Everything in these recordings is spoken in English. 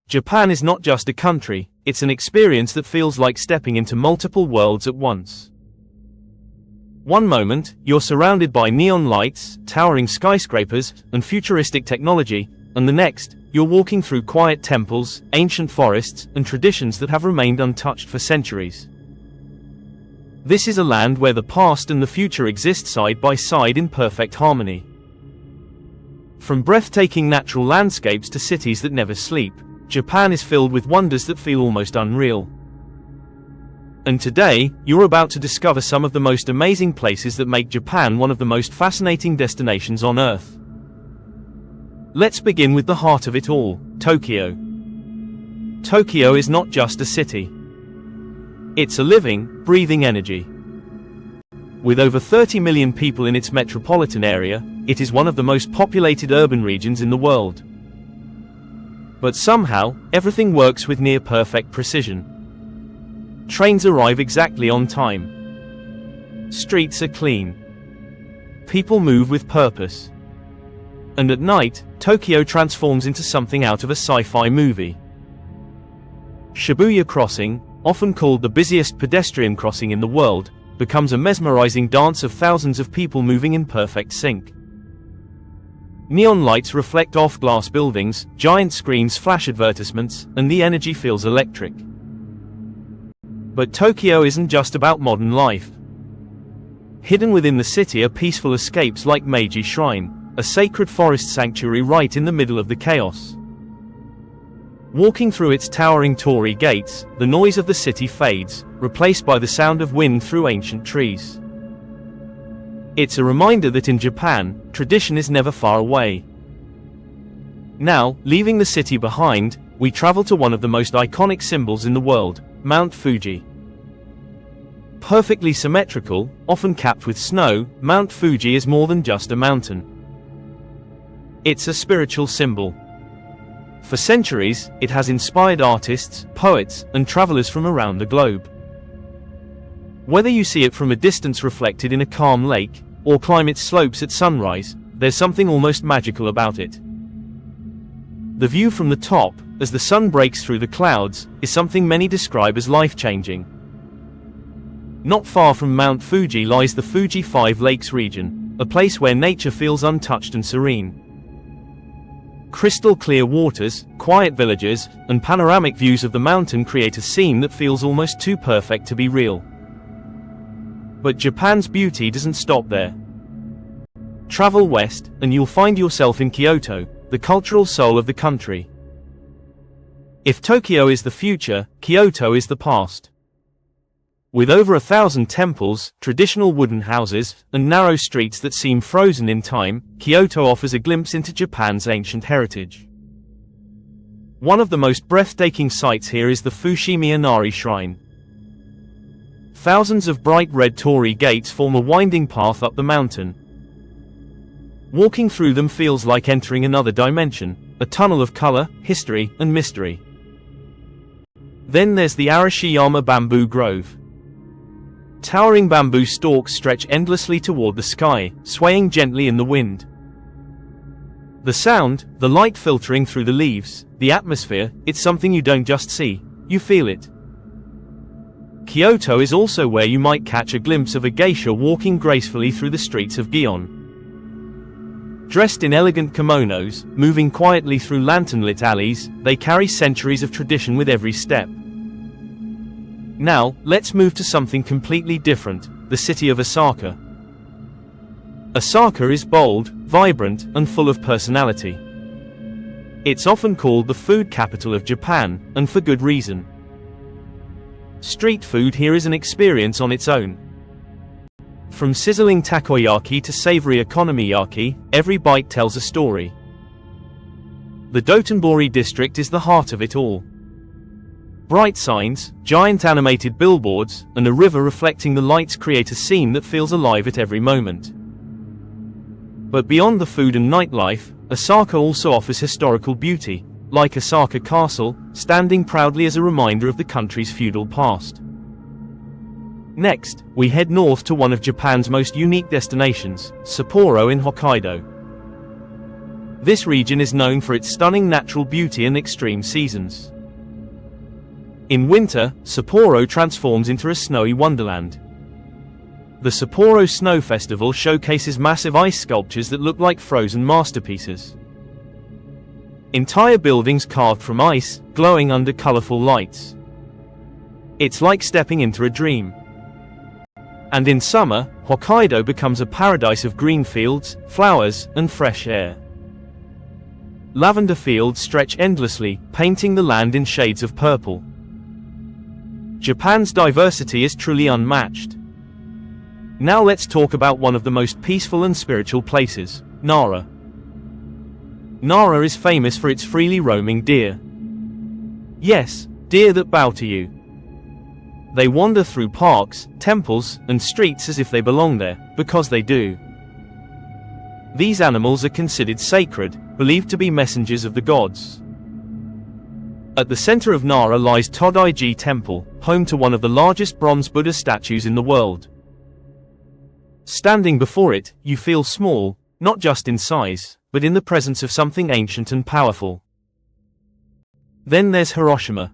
Japan is not just a country, it's an experience that feels like stepping into multiple worlds at once. One moment, you're surrounded by neon lights, towering skyscrapers, and futuristic technology, and the next, you're walking through quiet temples, ancient forests, and traditions that have remained untouched for centuries. This is a land where the past and the future exist side by side in perfect harmony. From breathtaking natural landscapes to cities that never sleep, Japan is filled with wonders that feel almost unreal. And today, you're about to discover some of the most amazing places that make Japan one of the most fascinating destinations on Earth. Let's begin with the heart of it all, Tokyo. Tokyo is not just a city. It's a living, breathing energy. With over 30 million people in its metropolitan area, it is one of the most populated urban regions in the world. But somehow, everything works with near-perfect precision. Trains arrive exactly on time. Streets are clean. People move with purpose. And at night, Tokyo transforms into something out of a sci-fi movie. Shibuya Crossing, often called the busiest pedestrian crossing in the world, becomes a mesmerizing dance of thousands of people moving in perfect sync. Neon lights reflect off glass buildings, giant screens flash advertisements, and the energy feels electric. But Tokyo isn't just about modern life. Hidden within the city are peaceful escapes like Meiji Shrine, a sacred forest sanctuary right in the middle of the chaos. Walking through its towering torii gates, the noise of the city fades, replaced by the sound of wind through ancient trees. It's a reminder that in Japan, tradition is never far away. Now, leaving the city behind, we travel to one of the most iconic symbols in the world, Mount Fuji. Perfectly symmetrical, often capped with snow, Mount Fuji is more than just a mountain. It's a spiritual symbol. For centuries, it has inspired artists, poets, and travelers from around the globe. Whether you see it from a distance reflected in a calm lake, or climb its slopes at sunrise, there's something almost magical about it. The view from the top, as the sun breaks through the clouds, is something many describe as life-changing. Not far from Mount Fuji lies the Fuji Five Lakes region, a place where nature feels untouched and serene. Crystal clear waters, quiet villages, and panoramic views of the mountain create a scene that feels almost too perfect to be real. But Japan's beauty doesn't stop there. Travel west, and you'll find yourself in Kyoto, the cultural soul of the country. If Tokyo is the future, Kyoto is the past. With over 1,000 temples, traditional wooden houses, and narrow streets that seem frozen in time, Kyoto offers a glimpse into Japan's ancient heritage. One of the most breathtaking sights here is the Fushimi Inari shrine. Thousands of bright red torii gates form a winding path up the mountain. Walking through them feels like entering another dimension, a tunnel of color, history, and mystery. Then there's the Arashiyama bamboo grove. Towering bamboo stalks stretch endlessly toward the sky, swaying gently in the wind. The sound, the light filtering through the leaves, the atmosphere, it's something you don't just see, you feel it. Kyoto is also where you might catch a glimpse of a geisha walking gracefully through the streets of Gion. Dressed in elegant kimonos, moving quietly through lantern-lit alleys, they carry centuries of tradition with every step. Now, let's move to something completely different, the city of Osaka. Osaka is bold, vibrant, and full of personality. It's often called the food capital of Japan, and for good reason. Street food here is an experience on its own. From sizzling takoyaki to savory okonomiyaki, every bite tells a story. The Dotonbori district is the heart of it all. Bright signs, giant animated billboards, and a river reflecting the lights create a scene that feels alive at every moment. But beyond the food and nightlife, Osaka also offers historical beauty, like Osaka Castle, standing proudly as a reminder of the country's feudal past. Next, we head north to one of Japan's most unique destinations, Sapporo in Hokkaido. This region is known for its stunning natural beauty and extreme seasons. In winter, Sapporo transforms into a snowy wonderland. The Sapporo Snow Festival showcases massive ice sculptures that look like frozen masterpieces. Entire buildings carved from ice, glowing under colorful lights. It's like stepping into a dream. And in summer, Hokkaido becomes a paradise of green fields, flowers, and fresh air. Lavender fields stretch endlessly, painting the land in shades of purple. Japan's diversity is truly unmatched. Now let's talk about one of the most peaceful and spiritual places, Nara. Nara is famous for its freely roaming deer. Yes, deer that bow to you. They wander through parks, temples, and streets as if they belong there, because they do. These animals are considered sacred, believed to be messengers of the gods. At the center of Nara lies Torii Temple, home to one of the largest bronze Buddha statues in the world. Standing before it, you feel small, not just in size, but in the presence of something ancient and powerful. Then there's Hiroshima.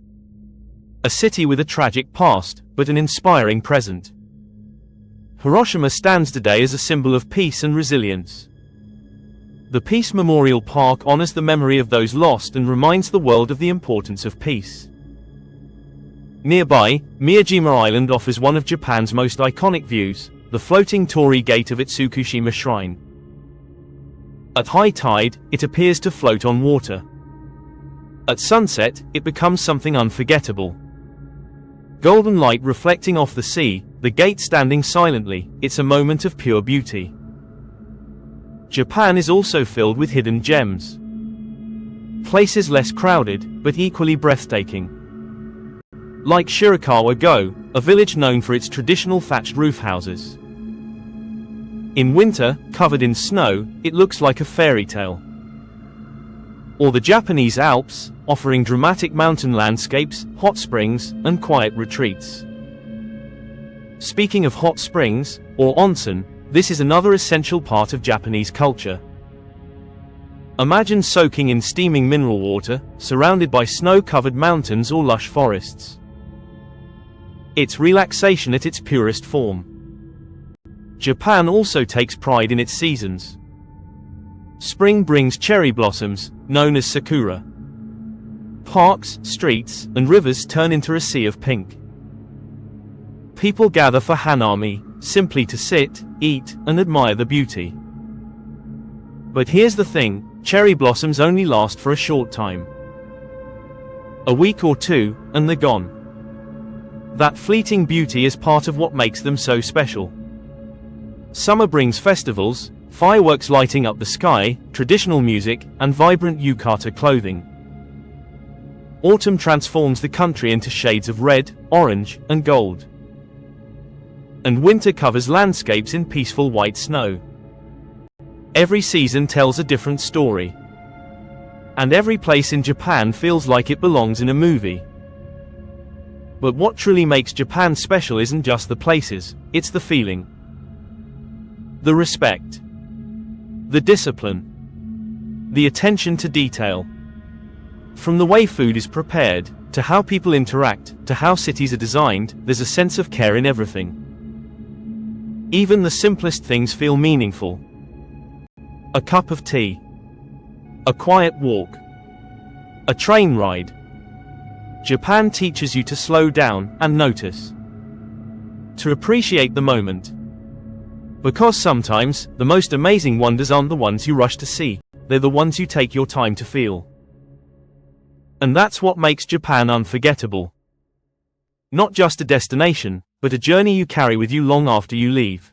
A city with a tragic past, but an inspiring present. Hiroshima stands today as a symbol of peace and resilience. The Peace Memorial Park honors the memory of those lost and reminds the world of the importance of peace. Nearby, Miyajima Island offers one of Japan's most iconic views, the floating torii gate of its Fushimi Shrine. At high tide, it appears to float on water. At sunset, it becomes something unforgettable. Golden light reflecting off the sea, the gate standing silently, it's a moment of pure beauty. Japan is also filled with hidden gems. Places less crowded, but equally breathtaking. Like Shirakawa-go, a village known for its traditional thatched roof houses. In winter, covered in snow, it looks like a fairy tale. Or the Japanese Alps, offering dramatic mountain landscapes, hot springs, and quiet retreats. Speaking of hot springs, or onsen, this is another essential part of Japanese culture. Imagine soaking in steaming mineral water, surrounded by snow-covered mountains or lush forests. It's relaxation at its purest form. Japan also takes pride in its seasons. Spring brings cherry blossoms, known as sakura. Parks, streets, and rivers turn into a sea of pink. People gather for hanami, simply to sit, eat, and admire the beauty. But here's the thing, cherry blossoms only last for a short time. A week or two, and they're gone. That fleeting beauty is part of what makes them so special. Summer brings festivals, fireworks lighting up the sky, traditional music, and vibrant yukata clothing. Autumn transforms the country into shades of red, orange, and gold. And winter covers landscapes in peaceful white snow. Every season tells a different story. And every place in Japan feels like it belongs in a movie. But what truly makes Japan special isn't just the places, it's the feeling. The respect. The discipline. The attention to detail. From the way food is prepared, to how people interact, to how cities are designed, there's a sense of care in everything. Even the simplest things feel meaningful. A cup of tea. A quiet walk. A train ride. Japan teaches you to slow down and notice. To appreciate the moment. Because sometimes, the most amazing wonders aren't the ones you rush to see, they're the ones you take your time to feel. And that's what makes Japan unforgettable. Not just a destination, but a journey you carry with you long after you leave.